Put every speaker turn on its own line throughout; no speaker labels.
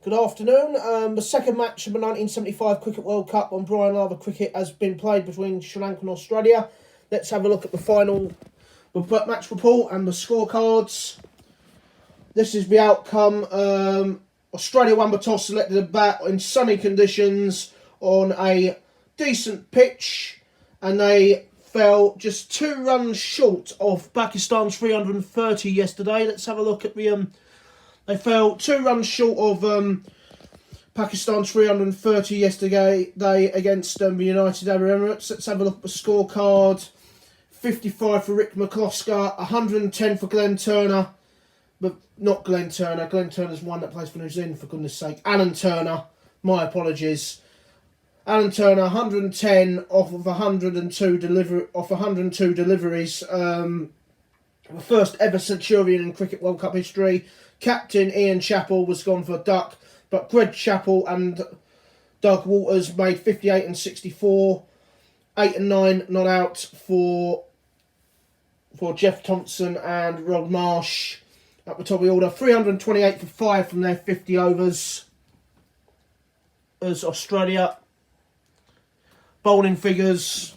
Good afternoon. The second match of the 1975 Cricket World Cup on Brian Lather Cricket has been played between Sri Lanka and Australia. Let's have a look at the final match report and the scorecards. This is the outcome. Australia won the toss, selected a bat in sunny conditions on a decent pitch, and they fell just 2 runs short of Pakistan's 330 yesterday. Let's have a look at the... They fell 2 runs short of Pakistan's 330 yesterday against the United Arab Emirates. Let's have a look at the scorecard. 55 for Rick McCloskey, 110 for Glenn Turner. But not Glenn Turner. Glenn Turner's one that plays for New Zealand, for goodness sake. Alan Turner. My apologies. Alan Turner, 110 off of 102 deliveries. The first ever centurion in Cricket World Cup history. Captain Ian Chappell was gone for a duck, but Greg Chappell and Doug Walters made 58 and 64. 8 and 9 not out for Jeff Thompson and Rod Marsh at the top of the order. 328 for 5 from their 50 overs as Australia. Bowling figures,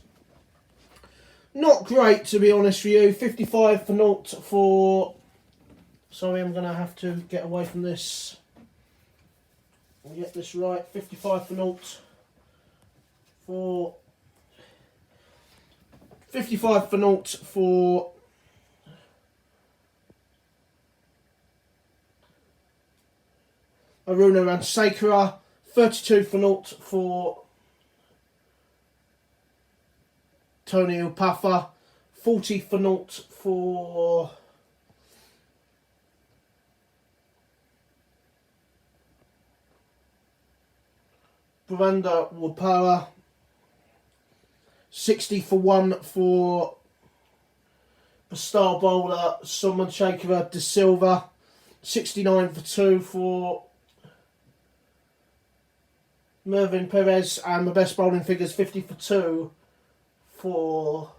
not great to be honest with you. 55 for 0 for... Sorry, I'm going to have to get away from this. I'll get this right. 55 for 0 for... 55 for 0 for... Aruna Ransekara. 32 for 0 for... Tony Upaffa. 40 for 0 for... Bhavendra Wapara. 60 for 1 for the star bowler Somanshekara De Silva. 69 for 2 for Mervyn Perez, and the best bowling figures 50 for 2 for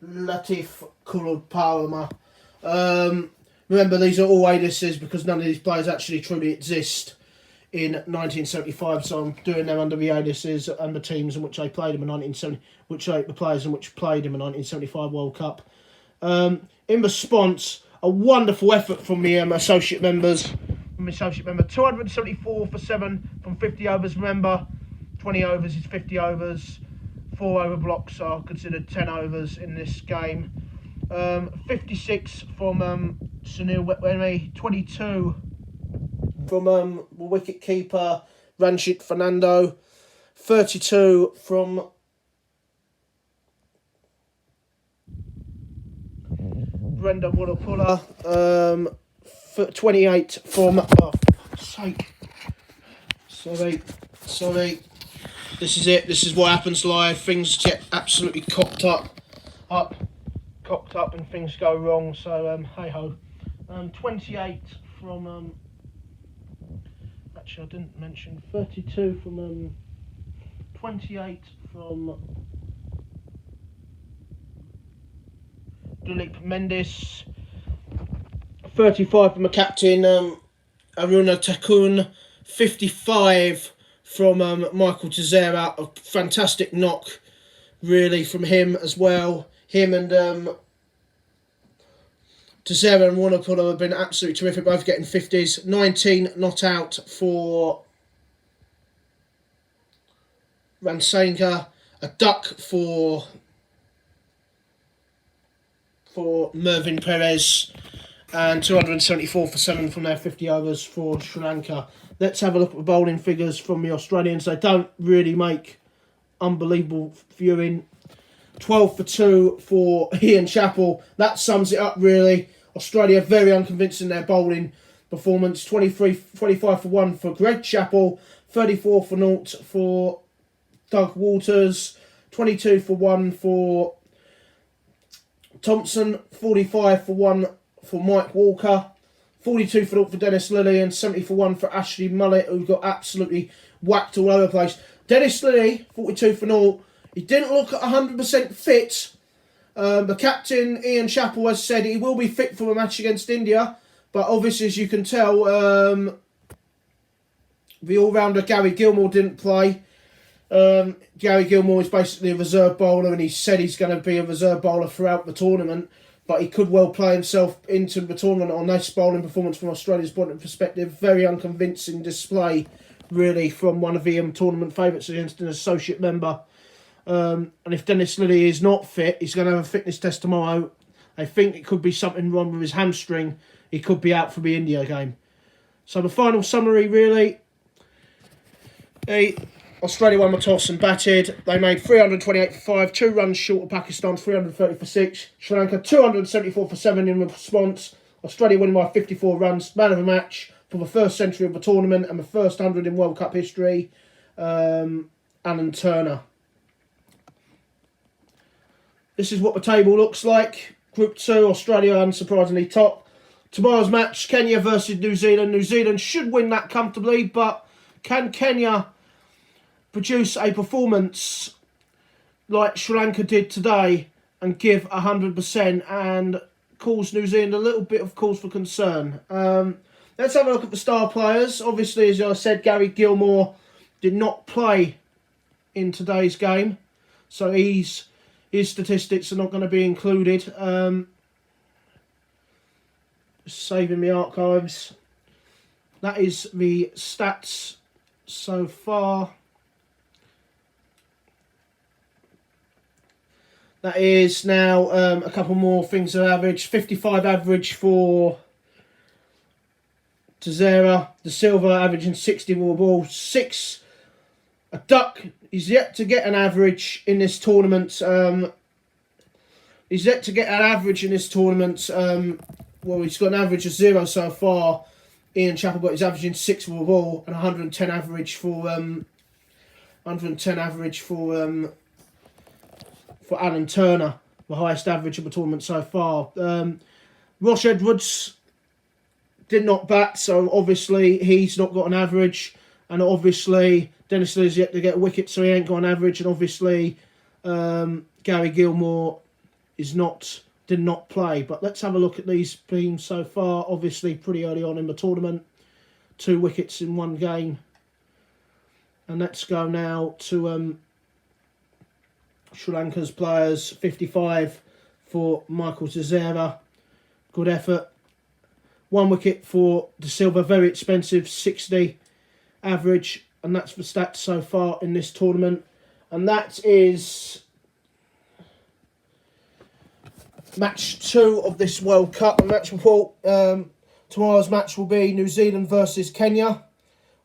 Latif Kulupalama. Remember, these are all aliases because none of these players actually truly exist in 1975, so I'm doing them under the aliases and the teams in which they played in the 1970, the players in which played in the 1975 World Cup. In response, a wonderful effort from the associate members. 274 for 7 from 50 overs. Remember, 20 overs is 50 overs. 4 over blocks are considered 10 overs in this game. 56 from Sunil Wetwemi, 22 from the wicket keeper Ranjit Fernando, 32 from Brenda Woolapula, 28 from... Oh, for fuck's sake. Sorry. This is it. This is what happens live. Things get absolutely cocked up and things go wrong, so hey ho. 28 from actually I didn't mention 32 from 28 from Dilip Mendes, 35 from the captain Aruna Takun, 55 from Michael Teixeira. A fantastic knock really from him as well. Him and Teixeira and Woolapula have been absolutely terrific, both getting 50s. 19 not out for Ransenka. A duck for Mervyn Perez. And 274 for 7 from their 50 overs for Sri Lanka. Let's have a look at the bowling figures from the Australians. They don't really make unbelievable viewing. 12 for 2 for Ian Chappell. That sums it up really. Australia very unconvincing their bowling performance. 25 for 1 for Greg Chappell. 34 for 0 for Doug Walters. 22 for 1 for Thompson. 45 for 1 for Mike Walker. 42 for 0 for Dennis Lillee. And 70 for 1 for Ashley Mullet, who got absolutely whacked all over the place. Dennis Lillee, 42 for 0. He didn't look at 100% fit, The captain, Ian Chappell, has said he will be fit for a match against India, but obviously, as you can tell, the all-rounder Gary Gilmore didn't play. Gary Gilmore is basically a reserve bowler, and he said he's going to be a reserve bowler throughout the tournament, but he could well play himself into the tournament on this bowling performance from Australia's point of perspective. Very unconvincing display, really, from one of the tournament favourites against an associate member. And if Dennis Lillee is not fit, he's going to have a fitness test tomorrow. I think it could be something wrong with his hamstring. He could be out for the India game. So the final summary, really, Australia won the toss and batted. They made 328 for 5, 2 runs short of Pakistan, 330 for 6. Sri Lanka 274 for 7 in response. Australia winning by 54 runs. Man of the match for the first century of the tournament and the first 100 in World Cup history, Alan Turner. This is what the table looks like. Group 2, Australia unsurprisingly top. Tomorrow's match, Kenya versus New Zealand. New Zealand should win that comfortably, but can Kenya produce a performance like Sri Lanka did today and give 100% and cause New Zealand a little bit of cause for concern? Let's have a look at the star players. Obviously, as I said, Gary Gilmore did not play in today's game, so his statistics are not going to be included. Saving the archives. That is the stats so far. That is now a couple more things of average. 55 average for Tizera. De Silva averaging 60 with the ball. 6. A duck is yet to get an average in this tournament. He's yet to get an average in this tournament. Well, he's got an average of 0 so far. Ian Chappell, but he's averaging 6 with the ball and 110 average for Alan Turner, the highest average of the tournament so far. Ross Edwards did not bat, so obviously he's not got an average, and obviously Dennis Lee's yet to get a wicket, so he ain't got an average, and obviously Gary Gilmore did not play. But let's have a look at these teams so far. Obviously pretty early on in the tournament, 2 wickets in one game. And let's go now to Sri Lanka's players. 55 for Michael Tizera. Good effort. 1 wicket for De Silva, very expensive, 60 average. And that's the stats so far in this tournament. And that is match 2 of this World Cup. And match report. Tomorrow's match will be New Zealand versus Kenya,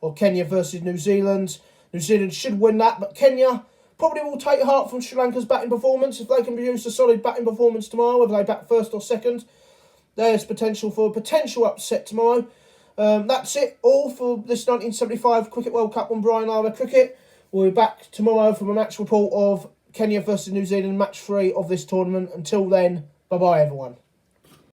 or Kenya versus New Zealand. New Zealand should win that, but Kenya probably will take heart from Sri Lanka's batting performance. If they can produce a solid batting performance tomorrow, whether they bat first or second, there's potential for a potential upset tomorrow. That's it all for this 1975 Cricket World Cup on Brian Lara Cricket. We'll be back tomorrow from a match report of Kenya versus New Zealand, match 3 of this tournament. Until then, bye-bye everyone.